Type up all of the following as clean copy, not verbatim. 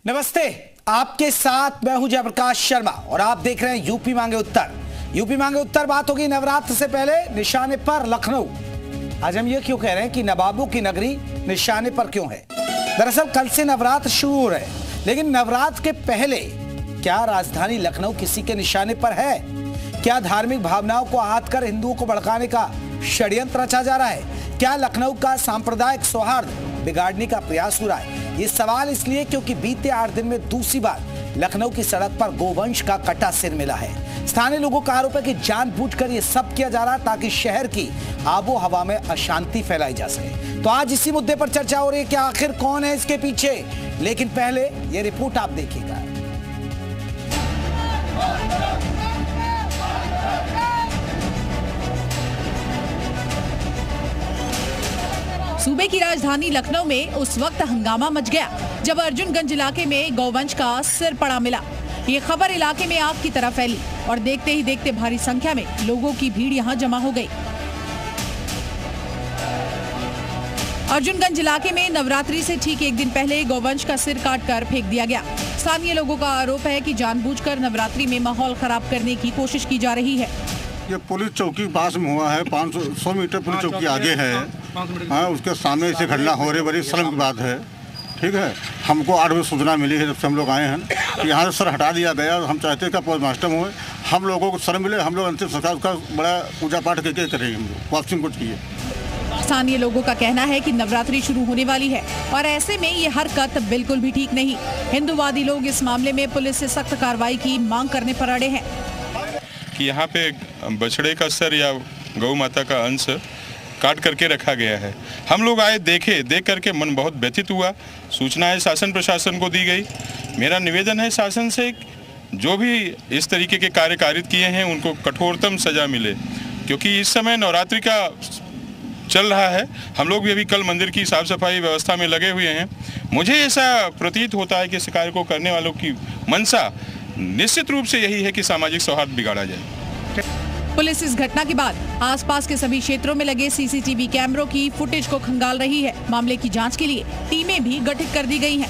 नमस्ते, आपके साथ मैं हूं जयप्रकाश शर्मा और आप देख रहे हैं यूपी मांगे उत्तर। यूपी मांगे उत्तर बात होगी नवरात्र से पहले निशाने पर लखनऊ। आज हम ये क्यों कह रहे हैं कि नवाबों की नगरी निशाने पर क्यों है? दरअसल कल से नवरात्र शुरू हो रहे हैं, लेकिन नवरात्र के पहले क्या राजधानी लखनऊ किसी के निशाने पर है? क्या धार्मिक भावनाओं को आहत कर हिंदुओं को भड़काने का षड्यंत्र रचा जा रहा है? क्या लखनऊ का सांप्रदायिक सौहार्द बिगाड़ने का प्रयास हो रहा है? ये सवाल इसलिए क्योंकि बीते 8 दिन में दूसरी बार लखनऊ की सड़क पर गोवंश का कटा सिर मिला है। स्थानीय लोगों का आरोप है कि जानबूझकर ये सब किया जा रहा है ताकि शहर की आबो हवा में अशांति फैलाई जा सके। तो आज इसी मुद्दे पर चर्चा हो रही है कि आखिर कौन है इसके पीछे। लेकिन पहले ये रिपोर्ट आप देखिएगा। सूबे की राजधानी लखनऊ में उस वक्त हंगामा मच गया जब अर्जुनगंज इलाके में गौवंश का सिर पड़ा मिला। ये खबर इलाके में आग की तरह फैली और देखते ही देखते भारी संख्या में लोगों की भीड़ यहां जमा हो गई। अर्जुनगंज इलाके में नवरात्रि से ठीक एक दिन पहले गौवंश का सिर काटकर फेंक दिया गया। स्थानीय लोगों का आरोप है कि जानबूझकर नवरात्रि में माहौल खराब करने की कोशिश की जा रही है। ये पुलिस चौकी पास में हुआ है, 500 मीटर पुलिस चौकी आगे है। हाँ, उसके सामने से घटना हो रही, बड़ी शर्म की बात है। ठीक है, हमको 8 बजे सूचना मिली है जब से हम लोग आए हैं कि यहाँ से सर हटा दिया गया। हम चाहते हैं कि पोस्टमार्टम हुए, हम लोगों को शर्म मिले, हम लोग अंतिम संस्कार का बड़ा पूजा पाठ करके करेंगे। हम लोग वापसी कुछ किए। स्थानीय लोगों का कहना है कि नवरात्रि शुरू होने वाली है और ऐसे में ये हरकत बिल्कुल भी ठीक नहीं। हिंदुवादी लोग इस मामले में पुलिस से सख्त कार्रवाई की मांग करने पर अड़े हैं कि यहाँ पे बछड़े का सर या गौ माता का अंश काट करके रखा गया है। हम लोग आए, देख करके मन बहुत व्यथित हुआ। सूचनाएं शासन प्रशासन को दी गई। मेरा निवेदन है शासन से, जो भी इस तरीके के कार्य कारित किए हैं उनको कठोरतम सजा मिले, क्योंकि इस समय नवरात्रि का चल रहा है। हम लोग भी अभी कल मंदिर की साफ सफाई व्यवस्था में लगे हुए हैं। मुझे ऐसा प्रतीत होता है कि इस कार्य को करने वालों की मंशा निश्चित रूप से यही है कि सामाजिक सौहार्द बिगाड़ा जाए। पुलिस इस घटना के बाद आसपास के सभी क्षेत्रों में लगे सीसीटीवी कैमरों की फुटेज को खंगाल रही है। मामले की जांच के लिए टीमें भी गठित कर दी गई हैं।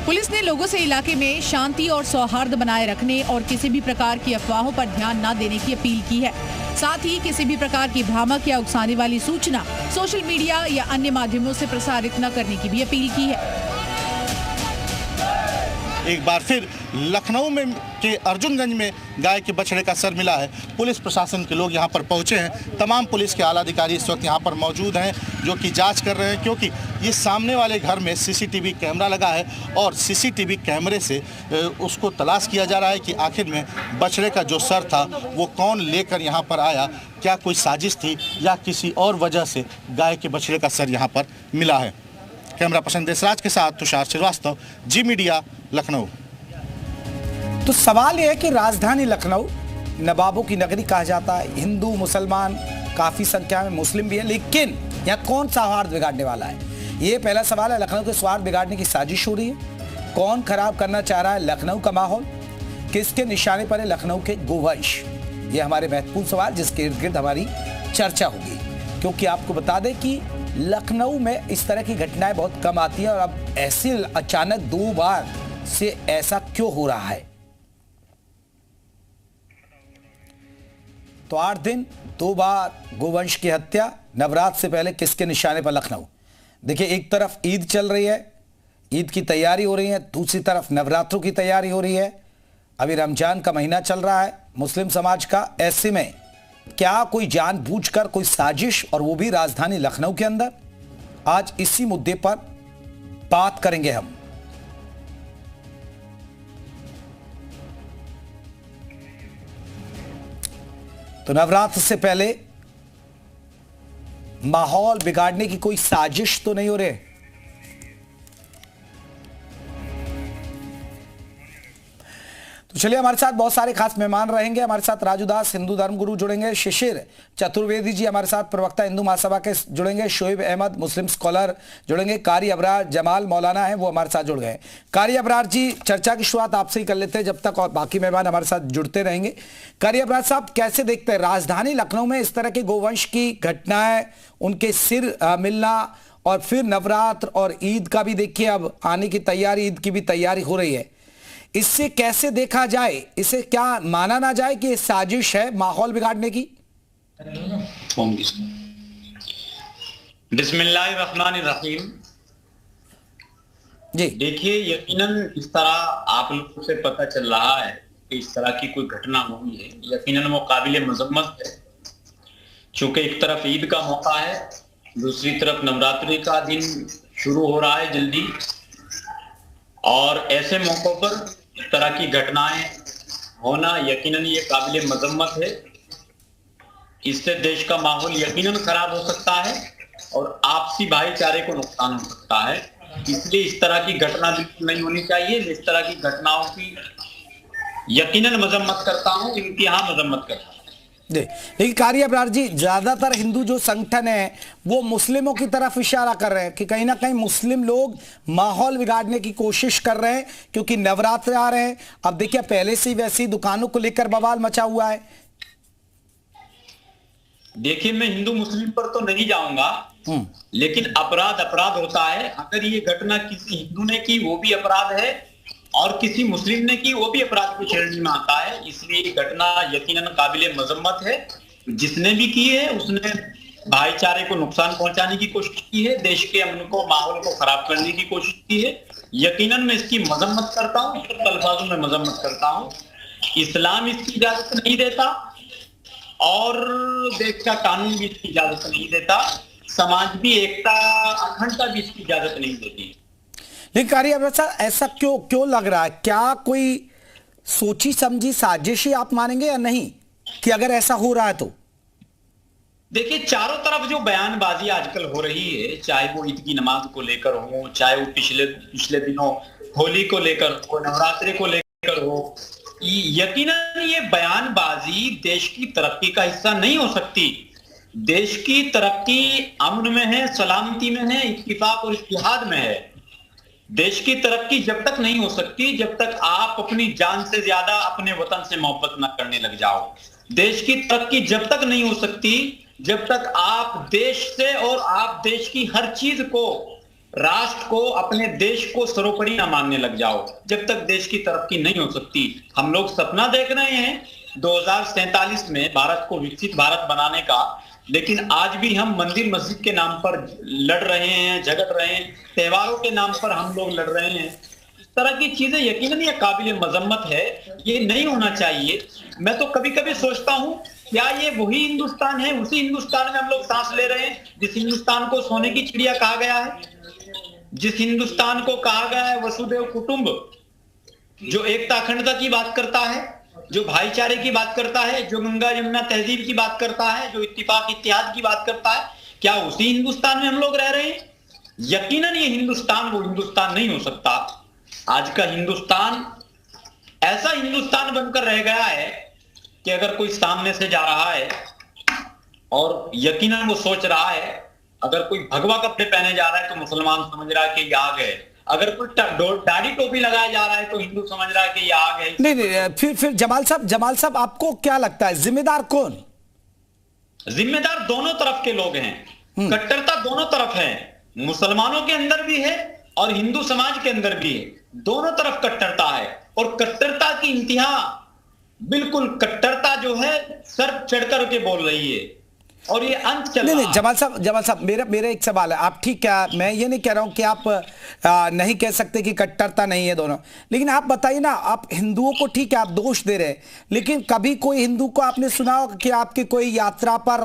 पुलिस ने लोगों से इलाके में शांति और सौहार्द बनाए रखने और किसी भी प्रकार की अफवाहों पर ध्यान न देने की अपील की है। साथ ही किसी भी प्रकार की भ्रामक या उकसाने वाली सूचना सोशल मीडिया या अन्य माध्यमों से प्रसारित न करने की भी अपील की है। एक बार फिर लखनऊ में के अर्जुनगंज में गाय के बछड़े का सर मिला है। पुलिस प्रशासन के लोग यहां पर पहुंचे हैं। तमाम पुलिस के आला अधिकारी इस वक्त यहां पर मौजूद हैं जो कि जांच कर रहे हैं, क्योंकि ये सामने वाले घर में सीसीटीवी कैमरा लगा है और सीसीटीवी कैमरे से उसको तलाश किया जा रहा है कि आखिर में बछड़े का जो सर था वो कौन लेकर यहाँ पर आया। क्या कोई साजिश थी या किसी और वजह से गाय के बछड़े का सर यहाँ पर मिला है। कैमरा पर्सन देशराज के साथ तुषार श्रीवास्तव, जी मीडिया, लखनऊ। तो सवाल यह है कि राजधानी लखनऊ नवाबों की नगरी कहा जाता है। हिंदू मुसलमान काफी संख्या में, मुस्लिम भी है, लेकिन यहाँ कौन सौहार्द बिगाड़ने वाला है? ये पहला सवाल है। लखनऊ के सौहार्द बिगाड़ने की साजिश हो रही है। कौन खराब करना चाह रहा है लखनऊ का माहौल? किसके निशाने पर है लखनऊ के गोवंश? ये हमारे महत्वपूर्ण सवाल जिसके इर्द गिर्द हमारी चर्चा होगी, क्योंकि आपको बता दें कि लखनऊ में इस तरह की घटनाएं बहुत कम आती हैं और अब ऐसे अचानक 2 बार से ऐसा क्यों हो रहा है? तो 8 दिन 2 बार गोवंश की हत्या। नवरात्र से पहले किसके निशाने पर लखनऊ? देखिए, एक तरफ ईद चल रही है, ईद की तैयारी हो रही है, दूसरी तरफ नवरात्रों की तैयारी हो रही है। अभी रमजान का महीना चल रहा है मुस्लिम समाज का। ऐसे में क्या कोई जानबूझकर कोई साजिश, और वो भी राजधानी लखनऊ के अंदर? आज इसी मुद्दे पर बात करेंगे हम। तो नवरात्र से पहले माहौल बिगाड़ने की कोई साजिश तो नहीं हो रही? तो चलिए, हमारे साथ बहुत सारे खास मेहमान रहेंगे। हमारे साथ राजू दास, हिंदू धर्मगुरु जुड़ेंगे। शिशिर चतुर्वेदी जी हमारे साथ, प्रवक्ता हिंदू महासभा के जुड़ेंगे। शोएब अहमद, मुस्लिम स्कॉलर जुड़ेंगे। कारी अबरार जमाल मौलाना है, वो हमारे साथ जुड़ गए। कारी अबरार जी, चर्चा की शुरुआत आपसे ही कर लेते हैं जब तक, और बाकी मेहमान हमारे साथ जुड़ते रहेंगे। कारी अबरार साहब, कैसे देखते हैं राजधानी लखनऊ में इस तरह के गोवंश की घटनाएं, उनके सिर मिलना और फिर नवरात्र और ईद का भी देखिए अब आने की तैयारी, ईद की भी तैयारी हो रही है। इससे कैसे देखा जाए, इसे क्या माना ना जाए कि ये साजिश है माहौल बिगाड़ने की? बिस्मिल्लाहिर्रहमानिर्रहीम। जी देखिए, यकीनन इस तरह आप लोगों से पता चल रहा है कि इस तरह की कोई घटना हुई है, यकीनन वो काबिले मजम्मत है। चूंकि एक तरफ ईद का मौका है, दूसरी तरफ नवरात्रि का दिन शुरू हो रहा है जल्दी, और ऐसे मौकों पर इस तरह की घटनाएं होना यकीनन ये काबिले मजम्मत है। इससे देश का माहौल यकीनन खराब हो सकता है और आपसी भाईचारे को नुकसान हो सकता है। इसलिए इस तरह की घटना बिल्कुल नहीं होनी चाहिए। इस तरह की घटनाओं की यकीनन मजम्मत करता हूं, इंतहा मजम्मत करता हूं। लेकिन कारी अबरार जी, ज्यादातर हिंदू जो संगठन है वो मुस्लिमों की तरफ इशारा कर रहे हैं कि कहीं ना कहीं मुस्लिम लोग माहौल बिगाड़ने की कोशिश कर रहे हैं, क्योंकि नवरात्र आ रहे हैं। अब देखिए, पहले से ही वैसी दुकानों को लेकर बवाल मचा हुआ है। देखिए, मैं हिंदू मुस्लिम पर तो नहीं जाऊंगा, लेकिन अपराध अपराध होता है। अगर ये घटना किसी हिंदू ने की वो भी अपराध है, और किसी मुस्लिम ने की वो भी अपराध की श्रेणी में आता है। इसलिए ये घटना यकीनन काबिले मजम्मत है। जिसने भी की है उसने भाईचारे को नुकसान पहुंचाने की कोशिश की है, देश के अमन को, माहौल को खराब करने की कोशिश की है। यकीनन मैं इसकी मजम्मत करता हूँ, सिर्फ अल्फाजों में मजम्मत करता हूँ। इस्लाम इसकी इजाजत नहीं देता और देश का कानून भी इसकी इजाजत नहीं देता, समाज भी, एकता, अखंडता भी इसकी इजाजत नहीं देती। लेकिन कारी अबरार साहब, ऐसा क्यों लग रहा है? क्या कोई सोची समझी साजिश ही आप मानेंगे या नहीं, कि अगर ऐसा हो रहा है तो? देखिए, चारों तरफ जो बयानबाजी आजकल हो रही है, चाहे वो ईद की नमाज को लेकर हो, चाहे वो पिछले दिनों होली को लेकर हो, नवरात्रि को लेकर हो, यकीनन ये बयानबाजी देश की तरक्की का हिस्सा नहीं हो सकती। देश की तरक्की अमन में है, सलामती में है, इत्तिफाक और इत्तिहाद में है। देश की तरक्की जब तक नहीं हो सकती जब तक आप अपनी जान से ज्यादा अपने वतन से मोहब्बत न करने लग जाओ। देश की तरक्की जब तक नहीं हो सकती जब तक आप देश से और आप देश की हर चीज को, राष्ट्र को, अपने देश को सर्वोपरि न मानने लग जाओ। जब तक देश की तरक्की नहीं हो सकती। हम लोग सपना देख रहे हैं 2047 में भारत को विकसित भारत बनाने का, लेकिन आज भी हम मंदिर मस्जिद के नाम पर लड़ रहे हैं, झगड़ रहे हैं, त्योहारों के नाम पर हम लोग लड़ रहे हैं। इस तरह की चीजें यकीनन ये काबिले मजम्मत है, ये नहीं होना चाहिए। मैं तो कभी कभी सोचता हूँ, क्या ये वही हिंदुस्तान है, उसी हिंदुस्तान में हम लोग सांस ले रहे हैं जिस हिंदुस्तान को सोने की चिड़िया कहा गया है, जिस हिंदुस्तान को कहा गया है वसुदेव कुटुंब, जो एकता अखंडता की बात करता है, जो भाईचारे की बात करता है, जो गंगा यमुना तहजीब की बात करता है, जो इत्तिफाक इत्तिहाद की बात करता है। क्या उसी हिंदुस्तान में हम लोग रह रहे हैं? यकीनन ये हिंदुस्तान वो हिंदुस्तान नहीं हो सकता। आज का हिंदुस्तान ऐसा हिंदुस्तान बनकर रह गया है कि अगर कोई सामने से जा रहा है और यकीनन वो सोच रहा है, अगर कोई भगवा कपड़े पहने जा रहा है तो मुसलमान समझ रहा है कि ये आ गए, अगर कोई दाढ़ी टोपी लगाया जा रहा है तो हिंदू समझ रहा है कि ये आ गए। नहीं, फिर जमाल साहब आपको क्या लगता है, जिम्मेदार कौन? जिम्मेदार दोनों तरफ के लोग हैं। कट्टरता दोनों तरफ है, मुसलमानों के अंदर भी है और हिंदू समाज के अंदर भी है। दोनों तरफ कट्टरता है और कट्टरता की इंतहा, बिल्कुल कट्टरता जो है सर चढ़ कर के बोल रही है और ये अंत चल रहा है। जमाल साहब मेरा एक सवाल है। आप ठीक है, मैं ये नहीं कह रहा हूं कि आप नहीं कह सकते कि कट्टरता नहीं है दोनों, लेकिन आप बताइए ना, आप हिंदुओं को ठीक है आप दोष दे रहे हैं, लेकिन कभी कोई हिंदू को आपने सुना हो कि आपकी कोई यात्रा पर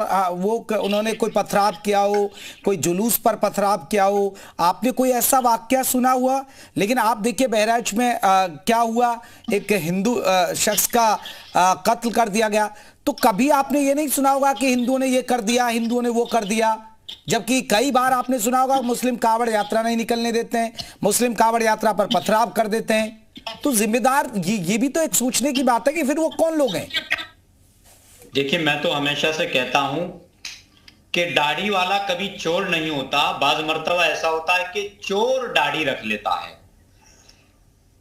उन्होंने कोई पथराव किया हो, कोई जुलूस पर पथराव किया हो? आपने कोई ऐसा वाकया सुना हुआ? लेकिन आप देखिए बहराइच में क्या हुआ, एक हिंदू शख्स का कत्ल कर दिया गया। तो कभी आपने ये नहीं सुना होगा कि हिंदुओं ने ये कर दिया, हिंदुओं ने वो कर दिया, जबकि कई बार आपने सुना होगा मुस्लिम कावड़ यात्रा नहीं निकलने देते हैं, मुस्लिम कावड़ यात्रा पर पथराव कर देते हैं। तो जिम्मेदार ये भी तो एक सोचने की बात है कि फिर वो कौन लोग हैं? देखिए, मैं तो हमेशा से कहता हूं कि दाढ़ी वाला कभी चोर नहीं होता। बाज मर्तबा ऐसा होता है कि चोर दाढ़ी रख लेता है।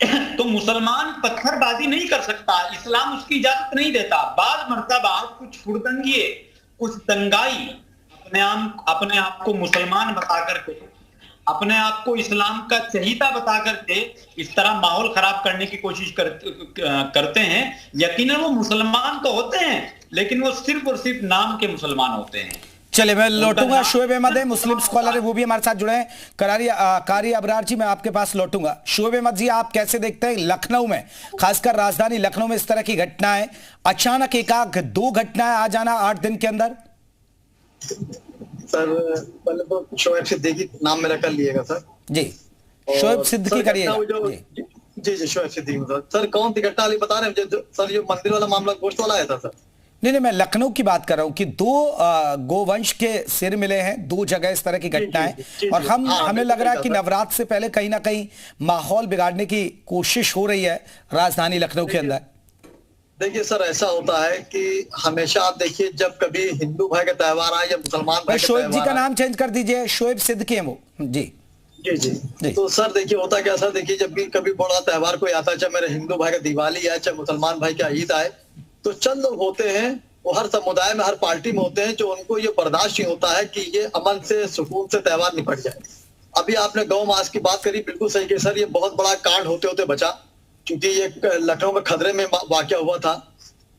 तो मुसलमान पत्थरबाजी नहीं कर सकता, इस्लाम उसकी इजाजत नहीं देता। बाज मर्तबा कुछ फुर्दंगिए, कुछ दंगाई अपने आप को मुसलमान बता करके, अपने आप को इस्लाम का चहीता बता करके इस तरह माहौल खराब करने की कोशिश करते हैं। यकीनन वो मुसलमान तो होते हैं, लेकिन वो सिर्फ और सिर्फ नाम के मुसलमान होते हैं। चलिए, मैं लौटूंगा। शोएब अहमद है, मुस्लिम स्कॉलर है, वो भी हमारे साथ जुड़े हैं। कारी अबरार जी, मैं आपके पास लौटूंगा। शोएब अहमद जी, आप कैसे देखते हैं लखनऊ में, खासकर राजधानी लखनऊ में इस तरह की घटनाएं, अचानक एकाएक 2 घटनाएं आ जाना 8 दिन के अंदर? सर पहले तो शोएब सिद्दीकी नाम मेरा कर लिएगा सर जी। शोएब सिद्दीकी करिएगा जी शोएब सिद्दीकी। सर कौन सी घटना बता रहे हैं सर? जो मंदिर वाला मामला, गोश्त वाला आया था सर? नहीं, मैं लखनऊ की बात कर रहा हूं कि 2 गोवंश के सिर मिले हैं 2 जगह, इस तरह की घटनाएं। और हमें लग रहा है कि नवरात्र से पहले कहीं ना कहीं माहौल बिगाड़ने की कोशिश हो रही है राजधानी लखनऊ के अंदर। देखिए सर, ऐसा होता है कि हमेशा आप देखिए, जब कभी हिंदू भाई का त्योहार आए या मुसलमान भाई, शोएब जी का नाम चेंज कर दीजिए, शोएब सिद्दीकी है वो। जी जी जी। तो सर देखिए होता क्या सर, देखिए जब भी कभी बड़ा त्योहार कोई आता है, चाहे मेरे हिंदू भाई का दिवाली आए, चाहे मुसलमान भाई का ईद आए, तो चंद लोग होते हैं, वो हर समुदाय में, हर पार्टी में होते हैं, जो उनको ये बर्दाश्त नहीं होता है कि ये अमन से, सुकून से त्योहार निपट जाए। अभी आपने गौ मास की बात करी, बिल्कुल सही है सर, ये बहुत बड़ा कांड होते होते बचा, क्योंकि ये लखनऊ में खदरे में वाकया हुआ था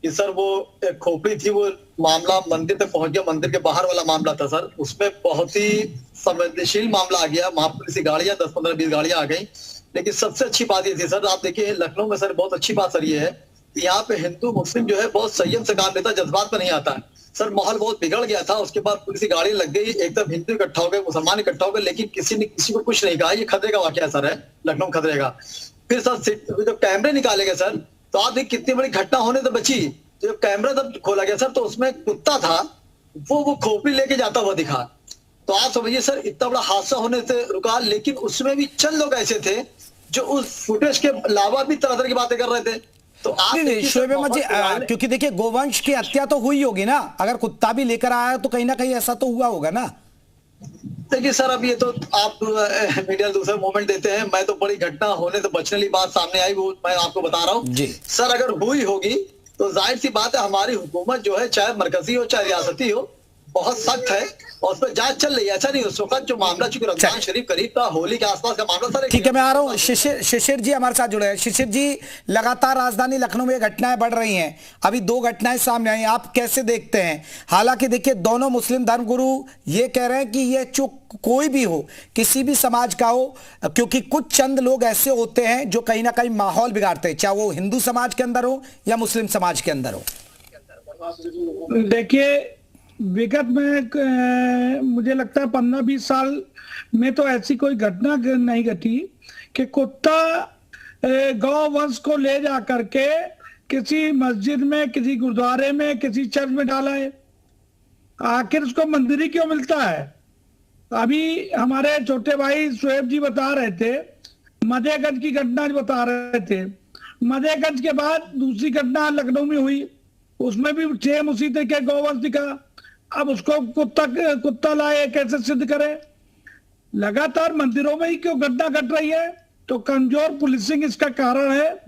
कि सर वो एक खोपड़ी थी, वो मामला मंदिर तक पहुंच गया, मंदिर के बाहर वाला मामला था सर, उसमें बहुत ही संवेदनशील मामला आ गया, वहां पुलिस की गाड़ियां 10-15-20 गाड़ियां आ गई। लेकिन सबसे अच्छी बात ये थी सर, आप देखिए लखनऊ में सर बहुत अच्छी बात सर ये है, यहाँ पे हिंदू मुस्लिम जो है बहुत संयम से काम लेता है, जज्बात पर नहीं आता है सर। माहौल बहुत बिगड़ गया था, उसके बाद पुलिस की गाड़ी लग गई, एक तरफ हिंदू इकट्ठा हो गए, मुसलमान इकट्ठा हो गए, लेकिन किसी ने किसी को कुछ नहीं कहा। ये खतरे का वाकया सर है, लखनऊ खतरे का। फिर सर जब कैमरे निकाले गए सर, तो आप देखिए कितनी बड़ी घटना होने तो बची। जब कैमरा तब खोला गया सर, तो उसमें कुत्ता था, वो खोपड़ी लेके जाता हुआ दिखा। तो आप समझिए सर, इतना बड़ा हादसा होने से रुका, लेकिन उसमें भी चंद लोग ऐसे थे जो उस फुटेज के अलावा भी तरह तरह की बातें कर रहे थे। तो आप शोएब अहमद जी, क्योंकि देखिए गोवंश की हत्या तो हुई होगी ना, अगर कुत्ता भी लेकर आया तो कहीं ना कहीं ऐसा तो हुआ होगा ना। देखिए सर, अब ये तो आप मीडिया दूसरा मोमेंट देते हैं, मैं तो बड़ी घटना होने से बचने वाली बात सामने आई, वो मैं आपको बता रहा हूँ सर। अगर हुई होगी तो जाहिर सी बात है, हमारी हुकूमत जो है, चाहे मरकजी हो चाहे रियासती हो, बहुत सख्त है और उस पर जांच चल रही है। ऐसा नहीं, उस वक्त जो मामला, चूंकि रमजान शरीफ करीब था, होली के आसपास का मामला सर। ठीक है, मैं आ रहा हूँ। शिशिर जी हमारे साथ जुड़े हैं। शिशिर जी, लगातार राजधानी लखनऊ में घटनाएं बढ़ रही हैं, अभी 2 घटनाएं सामने आई, आप कैसे देखते हैं? हालांकि देखिए दोनों मुस्लिम धर्मगुरु ये कह रहे हैं कि ये चूक कोई भी हो, किसी भी समाज का हो, क्योंकि कुछ चंद लोग ऐसे होते हैं जो कहीं ना कहीं माहौल बिगाड़ते हैं, चाहे वो हिंदू समाज के अंदर हो या मुस्लिम समाज के अंदर हो। देखिए विगत में मुझे लगता है 15-20 साल में तो ऐसी कोई घटना नहीं घटी कि कुत्ता गौ वंश को ले जा करके किसी मस्जिद में, किसी गुरुद्वारे में, किसी चर्च में डाला है। आखिर उसको मंदिर ही क्यों मिलता है? अभी हमारे छोटे भाई शोएब जी बता रहे थे, मदेगंज की घटना बता रहे थे। मदेगंज के बाद दूसरी घटना लखनऊ में हुई, उसमें भी सेम उसी तरह के गौवंश दिखा। अब उसको कुत्ता लाए, कैसे सिद्ध करे? लगातार मंदिरों में ही क्यों घटना घट रही है? तो कमजोर पुलिसिंग इसका कारण है।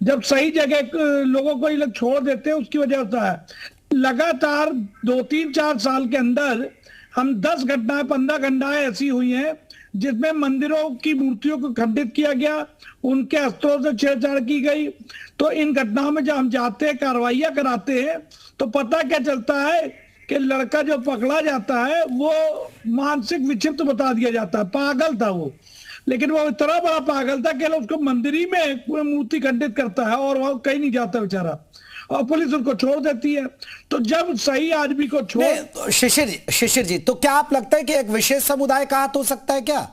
जब सही जगह लोगों को ये लोग छोड़ देते हैं, उसकी वजह होता है। लगातार 2-3-4 साल के अंदर हम 10 घटनाएं, 15 घटनाएं ऐसी हुई हैं जिसमें मंदिरों की मूर्तियों को खंडित किया गया, उनके अस्त्रों से छेड़छाड़ की गई। तो इन घटनाओं में जब हम जाते हैं, कार्रवाइयां कराते हैं, तो पता क्या चलता है कि लड़का जो पकड़ा जाता है वो मानसिक विक्षिप्त बता दिया जाता है, पागल था वो। लेकिन वो इतना बड़ा पागल था कि उसको मंदिर ही में मूर्ति खंडित करता है और वो कहीं नहीं जाता बेचारा, और पुलिस उनको छोड़ देती है। तो जब सही आदमी को छोड़। शिशिर जी, तो क्या आप लगता है कि एक विशेष समुदाय का हाथ हो सकता है क्या?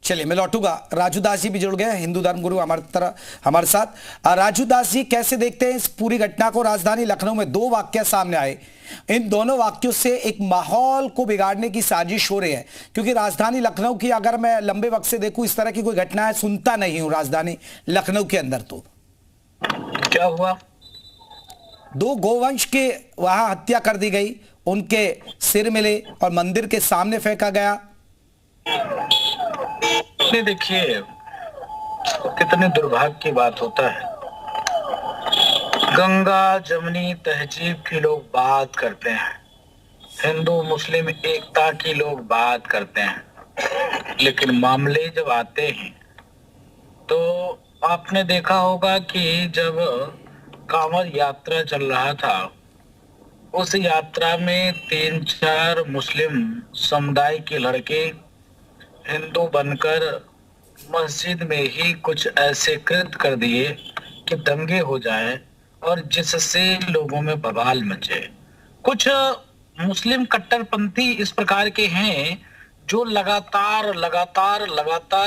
चलिए मैं लौटूंगा। राजू दास जी भी जुड़ गए, हिंदू धर्मगुरु हमारे साथ। राजू दास जी, कैसे देखते हैं इस पूरी घटना को? राजधानी लखनऊ में 2 वाकया सामने आए, इन दोनों वाक्यों से एक माहौल को बिगाड़ने की साजिश हो रही है, क्योंकि राजधानी लखनऊ की अगर मैं लंबे वक्त से देखूं, इस तरह की कोई घटनाएं सुनता नहीं हूं राजधानी लखनऊ के अंदर। तो क्या हुआ? 2 गोवंश के वहां हत्या कर दी गई, उनके सिर मिले और मंदिर के सामने फेंका गया। देखिए कितने दुर्भाग्य की बात होता है, गंगा जमनी तहजीब की लोग बात करते हैं, हिंदू मुस्लिम एकता की लोग बात करते हैं, लेकिन मामले जब आते हैं तो आपने देखा होगा कि जब कांवड़ यात्रा चल रहा था, उस यात्रा में 3-4 मुस्लिम समुदाय के लड़के हिंदू बनकर मस्जिद में ही कुछ ऐसे कृत्य कर दिए कि दंगे हो जाए और जिससे लोगों में बवाल मचे। कुछ मुस्लिम कट्टरपंथी इस प्रकार के हैं जो लगातार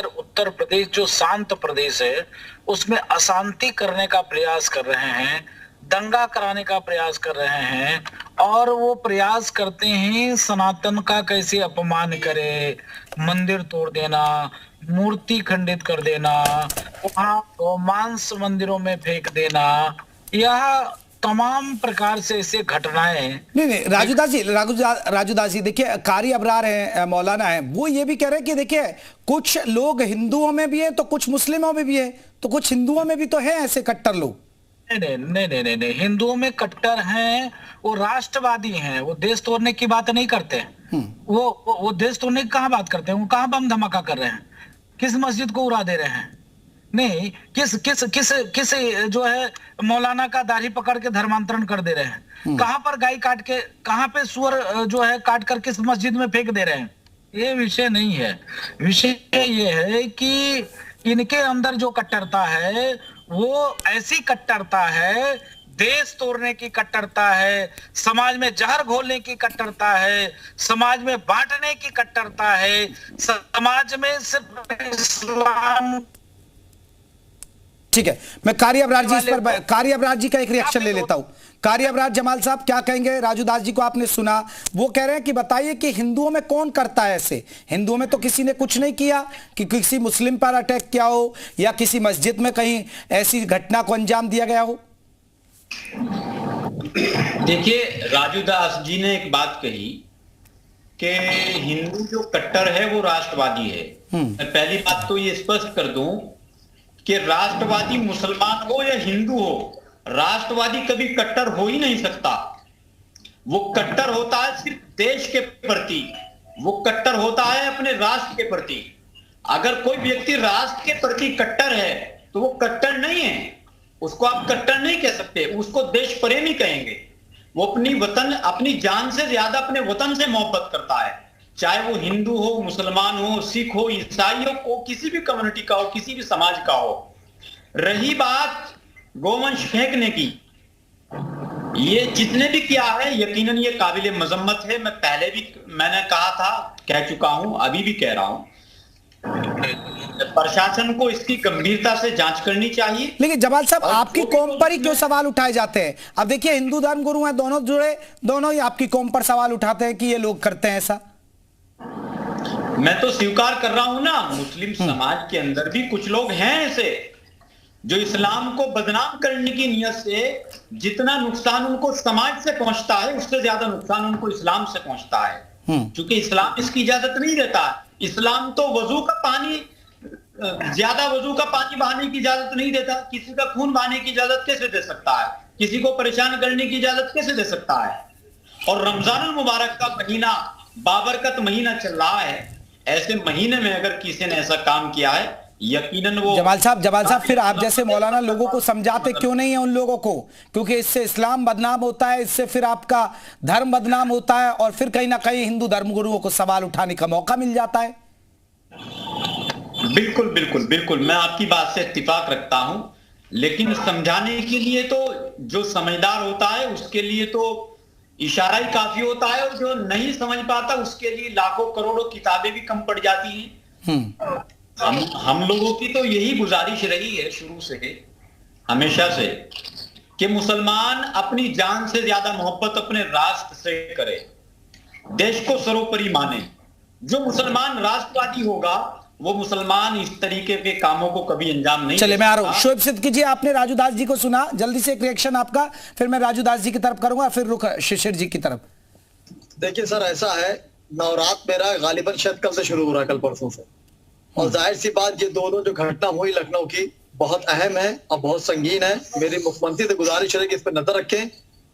उत्तर प्रदेश जो शांत प्रदेश है उसमें अशांति करने का प्रयास कर रहे हैं, दंगा कराने का प्रयास कर रहे हैं, और वो प्रयास करते हैं सनातन का कैसे अपमान करे, मंदिर तोड़ देना, मूर्ति खंडित कर देना, वहां गोमांस मंदिरों में फेंक देना, यह तमाम प्रकार से ऐसे घटनाएं। नहीं राजू दास जी देखिए, कारी अबरार है, मौलाना है, वो ये भी कह रहे हैं कि देखिए कुछ लोग हिंदुओं में भी है तो कुछ मुस्लिमों में भी है, तो कुछ हिंदुओं में भी तो है ऐसे कट्टर लोग। नहीं, हिंदुओं में कट्टर हैं, वो राष्ट्रवादी हैं, वो देश तोड़ने की बात नहीं करते। वो देश तोड़ने की कहाँ बात करते हैं? वो कहाँ बम धमाका कर रहे हैं? किस मस्जिद को उड़ा दे रहे हैं? नहीं, किस जो है मौलाना का दाढ़ी पकड़ के धर्मांतरण कर दे रहे हैं? कहां पर गाय काट के, कहां पे सुअर जो है काट कर किस मस्जिद में फेंक दे रहे हैं? ये विषय नहीं है। विषय ये है कि इनके अंदर जो कट्टरता है वो ऐसी कट्टरता है, देश तोड़ने की कट्टरता है, समाज में जहर घोलने की कट्टरता है, समाज में बांटने की कट्टरता है, समाज में सिर्फ इस्लाम। ठीक है, मैं कारी अबरार जी का एक रिएक्शन ले लेता हूं। कारी अबरार जमाल साहब क्या कहेंगे? राजू दास जी को आपने सुना, वो कह रहे हैं कि बताइए कि हिंदुओं में कौन करता है ऐसे? हिंदुओं में तो किसी ने कुछ नहीं किया कि किसी मुस्लिम पर अटैक किया हो या किसी मस्जिद में कहीं ऐसी घटना को अंजाम दिया गया हो। देखिए, राजू दास जी ने एक बात कही कि हिंदू जो कट्टर है वो राष्ट्रवादी है। मैं पहली बात तो ये स्पष्ट कर दूं कि राष्ट्रवादी मुसलमान हो या हिंदू हो, राष्ट्रवादी कभी कट्टर हो ही नहीं सकता। वो कट्टर होता है सिर्फ देश के प्रति, वो कट्टर होता है अपने राष्ट्र के प्रति। अगर कोई व्यक्ति राष्ट्र के प्रति कट्टर है तो वो कट्टर नहीं है, उसको आप कट्टर नहीं कह सकते, उसको देश प्रेमी कहेंगे। वो अपनी जान से ज्यादा अपने वतन से मोहब्बत करता है, चाहे वो हिंदू हो, मुसलमान हो, सिख हो, ईसाई हो, किसी भी कम्युनिटी का हो, किसी भी समाज का हो। रही बात गोवंश फेंकने की, ये जितने भी किया है यकीनन ये काबिले मजम्मत है। मैं पहले भी मैंने कहा था, कह चुका हूं, अभी भी कह रहा हूं, प्रशासन को इसकी गंभीरता से जांच करनी चाहिए। लेकिन जमाल साहब, आपकी कौम पर ही क्यों सवाल उठाए जाते हैं? अब देखिए, हिंदू धर्म गुरु हैं, दोनों जुड़े, दोनों ही आपकी कौम पर सवाल उठाते हैं कि ये लोग करते हैं ऐसा। मैं तो स्वीकार कर रहा हूं ना, मुस्लिम समाज के अंदर भी कुछ लोग हैं ऐसे जो इस्लाम को बदनाम करने की नियत से जितना नुकसान उनको समाज से पहुंचता है उससे ज्यादा नुकसान उनको इस्लाम से पहुंचता है, क्योंकि इस्लाम इसकी इजाजत नहीं देता। इस्लाम तो ज्यादा वजू का पानी बहाने की इजाजत नहीं देता। किसी का खून बहाने की इजाजत कैसे दे सकता है? किसी को परेशान करने की इजाजत कैसे दे सकता है? और रमजानुल मुबारक का महीना बाबरकत महीना चल रहा है, ऐसे महीने में अगर किसी ने ऐसा काम किया है, यकीनन वो। जमाल साहब फिर आप जैसे मौलाना लोगों को समझाते क्यों नहीं है उन लोगों को? क्योंकि इससे इस्लाम बदनाम होता है, इससे फिर आपका धर्म बदनाम होता है, और फिर कहीं ना कहीं हिंदू धर्मगुरुओं को सवाल उठाने का मौका मिल जाता है। बिल्कुल बिल्कुल बिल्कुल, मैं आपकी बात से इत्तिफाक रखता हूं, लेकिन समझाने के लिए तो जो समझदार होता है उसके लिए तो इशारा ही काफी होता है, और जो नहीं समझ पाता उसके लिए लाखों करोड़ों किताबें भी कम पड़ जाती हैं। हम लोगों की तो यही गुजारिश रही है शुरू से, हमेशा से, कि मुसलमान अपनी जान से ज्यादा मोहब्बत अपने राष्ट्र से करे, देश को सर्वोपरि माने। जो मुसलमान राष्ट्रवादी होगा वो मुसलमान इस तरीके के कामों को कभी अंजाम नहीं। चलिए, मैं आ रहा हूं। शोएब सिद्दीकी जी, आपने राजू दास जी को सुना, जल्दी से एक रिएक्शन आपका, फिर मैं राजू दास जी की तरफ करूंगा, फिर रुख शिशिर जी की तरफ। देखिए सर, ऐसा है, नवरात मेरा गालिबन शायद कल से शुरू हो रहा है, कल परसों से, और जाहिर सी बात ये दोनों जो घटना हुई लखनऊ की बहुत अहम है और बहुत संगीन है। मेरी मुख्यमंत्री से गुजारिश है कि इस पर नजर रखें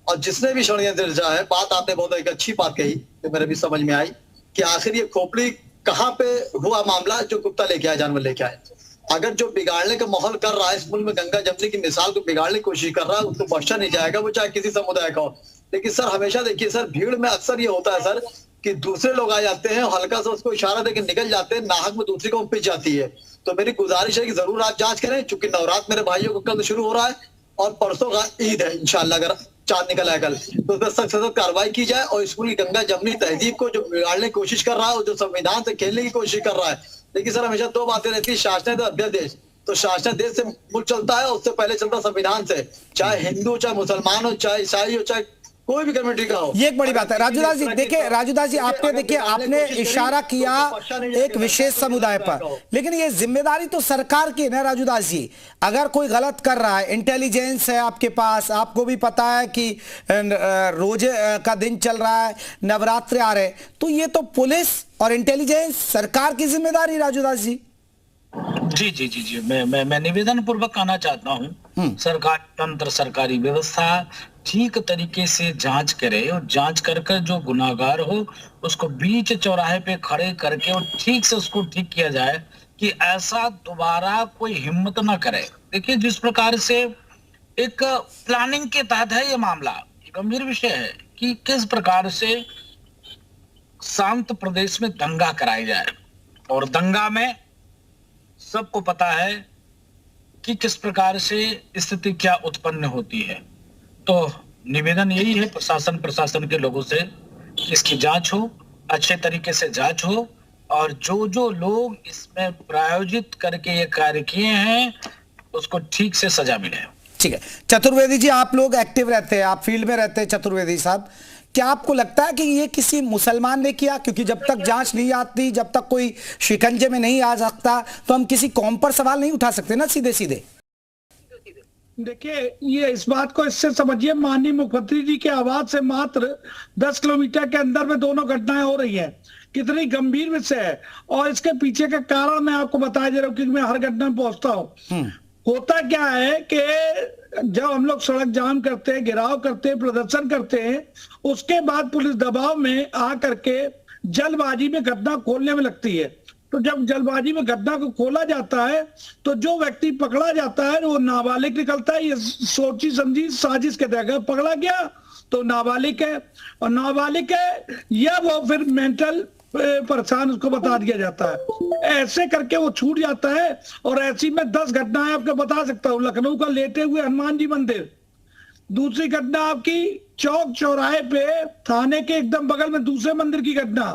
और जिसने भी षड्यंत्र रचा है, बात आपने बहुत एक अच्छी बात कही जो मेरे भी समझ में आई कि आखिर ये खोपड़ी कहाँ पे हुआ मामला जो कुत्ता लेके आए, जानवर लेके आए। अगर जो बिगाड़ने का माहौल कर रहा है इस मुल्क में, गंगा जमनी की मिसाल को बिगाड़ने की कोशिश कर रहा है, उसको बख्शा नहीं जाएगा, वो चाहे किसी समुदाय का हो। लेकिन सर हमेशा देखिए सर, भीड़ में अक्सर ये होता है सर कि दूसरे लोग आ जाते हैं, हल्का सा उसको इशारा देकर निकल जाते हैं, नाहक में दूसरी को पिच जाती है। तो मेरी गुजारिश है कि जरूर आप जांच करें, चूंकि नवरात्र मेरे भाइयों को कल शुरू हो रहा है और परसों का ईद है इंशाल्लाह, अगर चांद निकल आए कल, तो उस पर सख्त सख्त कार्रवाई की जाए और स्कूल की गंगा जमनी तहजीब को जो बिगाड़ने की कोशिश कर रहा है और जो संविधान से खेलने की कोशिश कर रहा है। लेकिन सर हमेशा दो बातें रहती है, शासन तो अध्यादेश। तो शासन देश से मुल्क चलता है, उससे पहले चलता संविधान से, चाहे हिंदू, चाहे मुसलमान हो, चाहे ईसाई हो, चाहे कोई भी कम्युनिटी का हो। ये एक बड़ी बात है राजूदास जी। देखिए राजूदास जी, आपने इशारा किया एक विशेष समुदाय पर, लेकिन ये जिम्मेदारी तो सरकार की है ना राजूदास जी। अगर कोई गलत कर रहा है, इंटेलिजेंस है आपके पास, आपको भी पता है कि रोजे का दिन चल रहा है, नवरात्रे आ रहे, तो ये तो पुलिस और इंटेलिजेंस सरकार की जिम्मेदारी राजूदास जी। जी जी जी जी मैं निवेदन पूर्वक कहना चाहता हूँ, सरकार तंत्र, सरकारी व्यवस्था ठीक तरीके से जांच करे और जांच कर जो गुनाहगार हो उसको बीच चौराहे पे खड़े करके और ठीक से उसको ठीक किया जाए कि ऐसा दोबारा कोई हिम्मत ना करे। देखिए जिस प्रकार से एक प्लानिंग के तहत है ये मामला, गंभीर विषय है कि किस प्रकार से शांत प्रदेश में दंगा कराया जाए, और दंगा में सबको पता है कि किस प्रकार से स्थिति क्या उत्पन्न होती है। तो निवेदन यही है प्रशासन के लोगों से कि इसकी जांच हो, अच्छे तरीके से जांच हो, और जो लोग इसमें प्रायोजित करके ये कार्य किए हैं उसको ठीक से सजा मिले। ठीक है चतुर्वेदी जी, आप लोग एक्टिव रहते हैं, आप फील्ड में रहते हैं चतुर्वेदी साहब, क्या आपको लगता है कि ये किसी मुसलमान ने किया? क्योंकि जब तक जांच नहीं आती, जब तक कोई शिकंजे में नहीं आ सकता, तो हम किसी कौम पर सवाल नहीं उठा सकते ना सीधे सीधे। देखिए ये इस बात को इससे समझिए, माननीय मुख्यमंत्री जी के आवाज से मात्र 10 किलोमीटर के अंदर में दोनों घटनाएं हो रही है। कितनी गंभीर विषय है, और इसके पीछे का कारण मैं आपको बताया जा रहा हूँ क्योंकि मैं हर घटना में पहुंचता हूँ। होता क्या है कि जब हम लोग सड़क जाम करते हैं, घेराव करते हैं, प्रदर्शन करते हैं, उसके बाद पुलिस दबाव में आ करके जल्दबाजी में घटना खोलने में लगती है। तो जब जल्दबाजी में घटना को खोला जाता है तो जो व्यक्ति पकड़ा जाता है वो नाबालिग निकलता है। ये सोची समझी साजिश के तहत पकड़ा गया तो नाबालिग है, और नाबालिग है या वो फिर मेंटल परेशान, उसको बता दिया जाता है। ऐसे करके वो छूट जाता है। और ऐसी में 10 घटनाएं आपको बता सकता हूँ। लखनऊ का लेटे हुए हनुमान जी मंदिर, दूसरी घटना आपकी चौक चौराहे पे थाने के एकदम बगल में दूसरे मंदिर की घटना,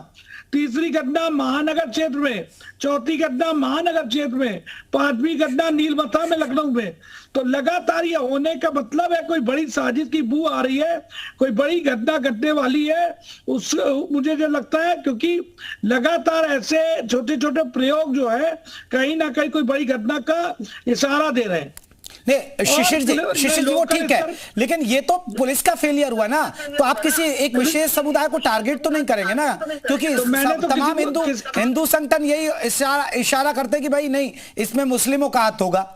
तीसरी घटना महानगर क्षेत्र में, चौथी घटना महानगर क्षेत्र में, पांचवी घटना नीलमथा में लखनऊ में। तो लगातार ये होने का मतलब है कोई बड़ी साजिश की बू आ रही है, कोई बड़ी घटना घटने वाली है। उस मुझे जो लगता है क्योंकि लगातार ऐसे छोटे छोटे प्रयोग जो है कहीं ना कहीं कोई बड़ी घटना का इशारा दे रहे हैं। नहीं शिशिर जी वो ठीक है, लेकिन ये तो पुलिस का फेलियर हुआ ना। तो आप किसी एक विशेष समुदाय को टारगेट तो नहीं करेंगे ना, क्योंकि तो तमाम हिंदू संगठन यही इशारा करते कि भाई नहीं, इसमें मुस्लिमों का हाथ होगा।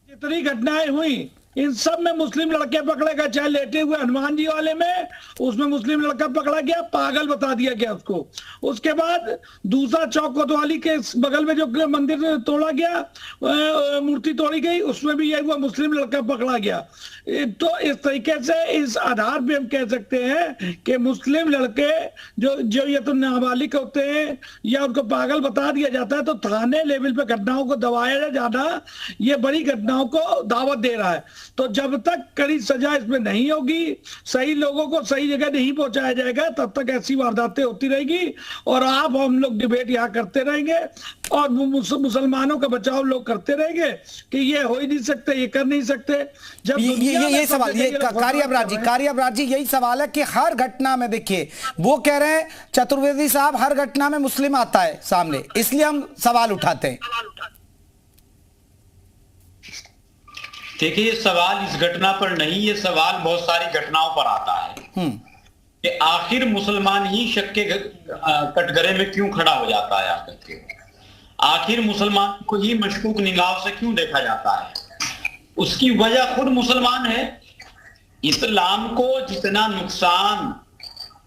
जितनी घटनाएं हुई इन सब में मुस्लिम लड़के पकड़े गए, चाहे लेटे हुए हनुमान जी वाले में उसमें मुस्लिम लड़का पकड़ा गया, पागल बता दिया गया उसको। उसके बाद दूसरा चौक कोतवाली के बगल में जो मंदिर तोड़ा गया, मूर्ति तोड़ी गई, उसमें भी यह हुआ, मुस्लिम लड़का पकड़ा गया। तो इस तरीके से इस आधार पे हम कह सकते हैं कि मुस्लिम लड़के जो ये तो नाबालिग होते हैं या उनको पागल बता दिया जाता है, तो थाने लेवल पे घटनाओं को दबाया जाना ये बड़ी घटनाओं को दावत दे रहा है। तो जब तक कड़ी सजा इसमें नहीं होगी, सही लोगों को सही जगह नहीं पहुंचाया जाएगा, तब तक ऐसी वारदातें होती रहेगी। और आप हम लोग डिबेट यहाँ करते रहेंगे और मुसलमानों का बचाव लोग करते रहेंगे कि ये हो ही नहीं सकते, ये कर नहीं सकते। जब ये सवाल, ये कारियाबराज जी यही सवाल है कि हर घटना में देखिए वो कह रहे हैं चतुर्वेदी साहब हर घटना में मुस्लिम आता है सामने, इसलिए हम सवाल उठाते हैं। देखिए ये सवाल इस घटना पर नहीं, ये सवाल बहुत सारी घटनाओं पर आता है कि आखिर मुसलमान ही शक के कटघरे में क्यों खड़ा हो जाता है आकर के, आखिर मुसलमान को ही मशकूक निगाह से क्यों देखा जाता है। उसकी वजह खुद मुसलमान है इस्लाम को जितना नुकसान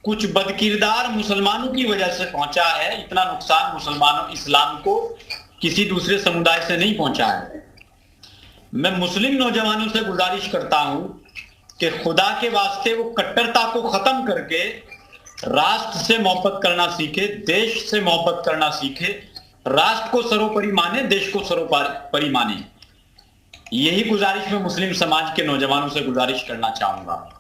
कुछ बदकिरदार मुसलमानों की वजह से पहुंचा है, इतना नुकसान मुसलमानों इस्लाम को किसी दूसरे समुदाय से नहीं पहुंचा है। मैं मुस्लिम नौजवानों से गुजारिश करता हूं कि खुदा के वास्ते वो कट्टरता को खत्म करके राष्ट्र से मोहब्बत करना सीखे, देश से मोहब्बत करना सीखे, राष्ट्र को सर्वोपरि माने, देश को सर्वोपरि माने। यही गुजारिश मैं मुस्लिम समाज के नौजवानों से गुजारिश करना चाहूंगा।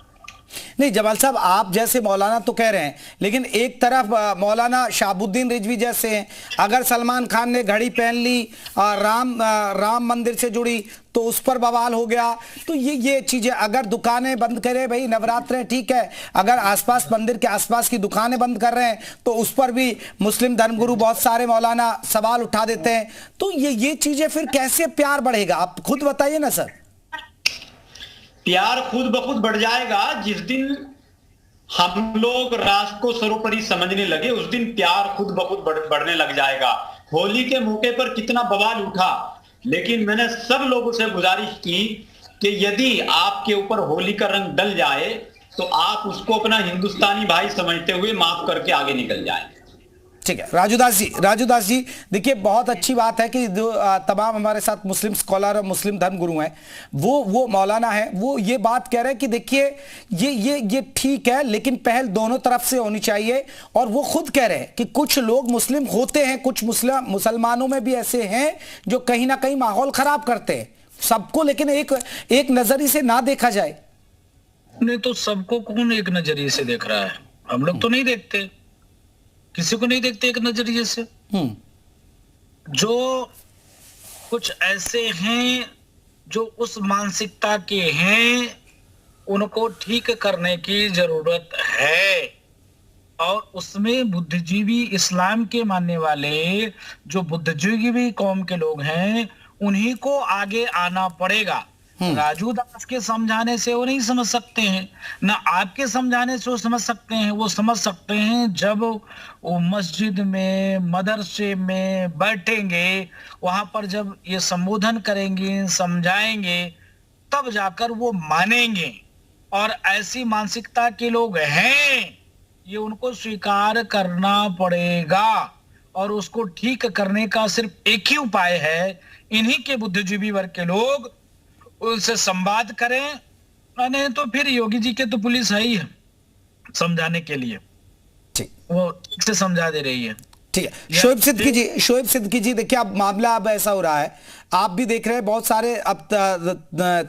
नहीं जमाल साहब, आप जैसे मौलाना तो कह रहे हैं, लेकिन एक तरफ मौलाना शहाबुद्दीन रिजवी जैसे हैं, अगर सलमान खान ने घड़ी पहन ली राम मंदिर से जुड़ी तो उस पर बवाल हो गया। तो ये चीजें, अगर दुकानें बंद करें, भाई नवरात्र ठीक है, अगर आसपास मंदिर के आसपास की दुकानें बंद कर रहे हैं तो उस पर भी मुस्लिम धर्मगुरु बहुत सारे मौलाना सवाल उठा देते हैं। तो ये चीजें फिर कैसे प्यार बढ़ेगा, आप खुद बताइए ना सर। प्यार खुद ब खुद बढ़ जाएगा जिस दिन हम लोग राष्ट्र को सर्वोपरि समझने लगे, उस दिन प्यार खुद ब खुद बढ़ने लग जाएगा। होली के मौके पर कितना बवाल उठा, लेकिन मैंने सब लोगों से गुजारिश की कि यदि आपके ऊपर होली का रंग डल जाए तो आप उसको अपना हिंदुस्तानी भाई समझते हुए माफ करके आगे निकल जाएं। ठीक है राजू दास जी देखिए, बहुत अच्छी बात है कि जो तमाम हमारे साथ मुस्लिम स्कॉलर और मुस्लिम धर्मगुरु हैं, वो मौलाना है, वो ये बात कह रहे हैं कि देखिए ये ठीक है, लेकिन पहल दोनों तरफ से होनी चाहिए। और वो खुद कह रहे हैं कि कुछ लोग मुस्लिम होते हैं, कुछ मुसलमानों में भी ऐसे हैं जो कहीं ना कहीं माहौल खराब करते हैं सबको, लेकिन एक नजरिए से ना देखा जाए। नहीं तो सबको कौन एक नजरिए से देख रहा है? हम लोग तो नहीं देखते, किसी को नहीं देखते एक नजरिए से। जो कुछ ऐसे हैं जो उस मानसिकता के हैं, उनको ठीक करने की जरूरत है। और उसमें बुद्धिजीवी, इस्लाम के मानने वाले जो बुद्धिजीवी कौम के लोग हैं, उन्हीं को आगे आना पड़ेगा। राजू दास के समझाने से वो नहीं समझ सकते हैं, ना आपके समझाने से वो समझ सकते हैं। वो समझ सकते हैं जब वो मस्जिद में, मदरसे में बैठेंगे, वहां पर जब ये संबोधन करेंगे, समझाएंगे, तब जाकर वो मानेंगे। और ऐसी मानसिकता के लोग हैं, ये उनको स्वीकार करना पड़ेगा। और उसको ठीक करने का सिर्फ एक ही उपाय है, इन्हीं के बुद्धिजीवी वर्ग के लोग उनसे संवाद करें। नहीं तो फिर योगी जी के तो पुलिस है ही है समझाने के लिए, वो ठीक से समझा दे रही है। ठीक है शोएब सिद्दीकी जी देखिए, अब मामला अब ऐसा हो रहा है, आप भी देख रहे हैं, बहुत सारे अब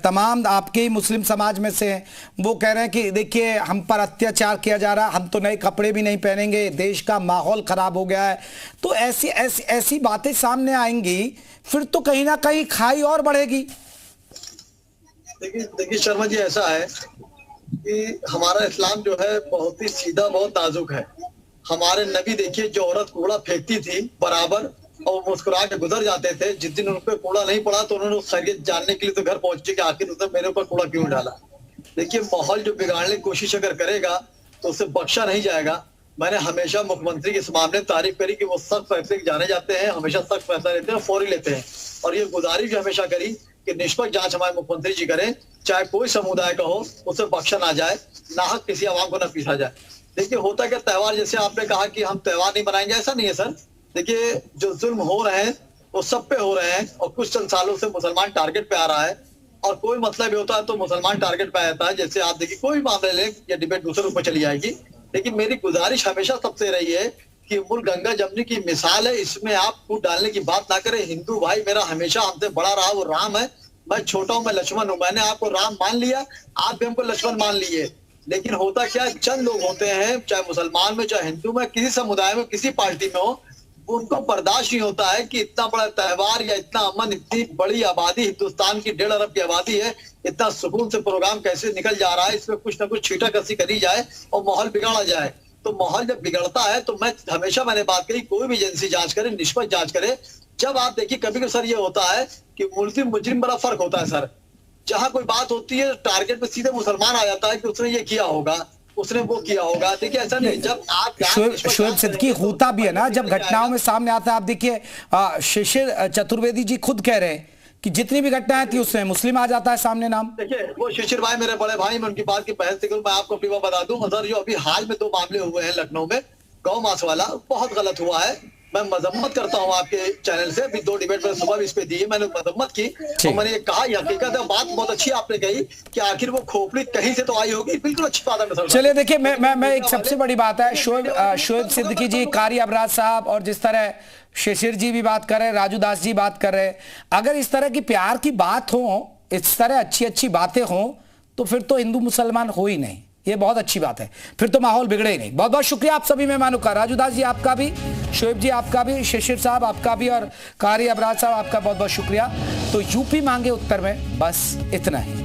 तमाम आपके ही मुस्लिम समाज में से हैं, वो कह रहे हैं कि देखिए हम पर अत्याचार किया जा रहा है, हम तो नए कपड़े भी नहीं पहनेंगे, देश का माहौल खराब हो गया है। तो ऐसी बातें सामने आएंगी, फिर तो कहीं ना कहीं खाई और बढ़ेगी। देखिए शर्मा जी, ऐसा है कि हमारा इस्लाम जो है बहुत ही सीधा, बहुत नाजुक है। हमारे नबी देखिए, जो औरत कूड़ा फेंकती थी बराबर और मुस्कुरा के गुजर जाते थे, जिस दिन उन पर कूड़ा नहीं पड़ा तो उन्होंने खैरियत जानने के लिए तो घर पहुंचे कि आखिर उसने मेरे ऊपर कूड़ा क्यों डाला। देखिए माहौल जो बिगाड़ने की कोशिश अगर करेगा तो उसे बख्शा नहीं जाएगा। मैंने हमेशा मुख्यमंत्री के इस मामले में तारीफ करी कि वो सख्त फैसले जाने जाते हैं, हमेशा सख्त फैसला लेते हैं, फौरी लेते हैं। और ये गुजारिश भी हमेशा करी कि निष्पक्ष जांच हमारे मुख्यमंत्री जी करें, चाहे कोई समुदाय का हो, उसे बख्शा ना जाए, नाहक किसी आवाम को ना पीसा जाए। देखिए होता क्या, त्योहार जैसे आपने कहा कि हम त्योहार नहीं मनाएंगे, ऐसा नहीं है सर। देखिए जो जुल्म हो रहे हैं वो सब पे हो रहे हैं, और कुछ चंद सालों से मुसलमान टारगेट पे आ रहा है। और कोई मतलब भी होता है तो मुसलमान टारगेट पे आ जाता है। जैसे आप देखिए, कोई मामले ले, ये डिबेट दूसरे रूप में चली जाएगी, लेकिन मेरी गुजारिश हमेशा सबसे रही है कि मूल गंगा जमनी की मिसाल है, इसमें आप फूट डालने की बात ना करें। हिंदू भाई मेरा हमेशा हमसे बड़ा रहा, वो राम है, मैं छोटा हूं, मैं लक्ष्मण हूं। मैंने आपको राम मान लिया, आप भी हमको लक्ष्मण मान लिए। लेकिन होता क्या, चंद लोग होते हैं, चाहे मुसलमान में, चाहे हिंदू में, किसी समुदाय में, किसी पार्टी में हो, उनको बर्दाश्त नहीं होता है कि इतना बड़ा त्योहार या इतना अमन, इतनी बड़ी आबादी, हिंदुस्तान की 1.5 अरब की आबादी है, इतना सुकून से प्रोग्राम कैसे निकल जा रहा है, इसमें कुछ ना कुछ छींटाकसी करी जाए और माहौल बिगाड़ा जाए। तो माहौल जब बिगड़ता है तो मैंने बात कही, कोई भी एजेंसी जांच करे, निष्पक्ष जांच करे। जब आप देखिए कभी कभी सर ये होता है कि मुस्लिम मुजरिम बड़ा फर्क होता है सर। जहां कोई बात होती है टारगेट पे सीधे मुसलमान आ जाता है कि उसने ये किया होगा, उसने वो किया होगा। देखिए ऐसा नहीं, जब आप शोएब सिद्दीकी होता भी है ना, जब घटनाओं में सामने आता है। आप देखिए शिशिर चतुर्वेदी जी खुद कह रहे हैं कि जितनी भी घटनाएं थी उसमें मुस्लिम आ जाता है सामने नाम। देखिए वो शिशिर भाई मेरे बड़े भाई, मैं उनकी बात की बहस करूं, मैं आपको अपनी बात बता दूं। सर जो अभी हाल में 2 मामले हुए हैं लखनऊ में, गौ मांस वाला, बहुत गलत हुआ है। मैं मजम्मत करता हूं आपके चैनल से, अभी 2 डिबेट में सुबह भी इस पे दी है, मैंने मजम्मत की और मैंने ये कहा, ये हकीकत है। बात बहुत अच्छी आपने कही कि आखिर वो खोपड़ी कहीं से तो आई होगी, बिल्कुल अच्छी बात है। चलिए देखिए, मैं एक सबसे बड़ी बात है, शोएब सिद्दीकी जी, कारी अबराज साहब और जिस तरह शिशिर जी भी बात कर रहे हैं, राजू दास जी बात कर रहे हैं, अगर इस तरह की प्यार की बात हो, इस तरह अच्छी अच्छी बातें हो, तो फिर तो हिंदू मुसलमान हो ही नहीं। ये बहुत अच्छी बात है, फिर तो माहौल बिगड़े ही नहीं। बहुत बहुत शुक्रिया आप सभी मेहमानों का, राजू दास जी आपका भी, शोएब जी आपका भी, शिशिर साहब आपका भी और कारी अबराज साहब आपका बहुत बहुत शुक्रिया। तो यूपी मांगे उत्तर में बस इतना ही।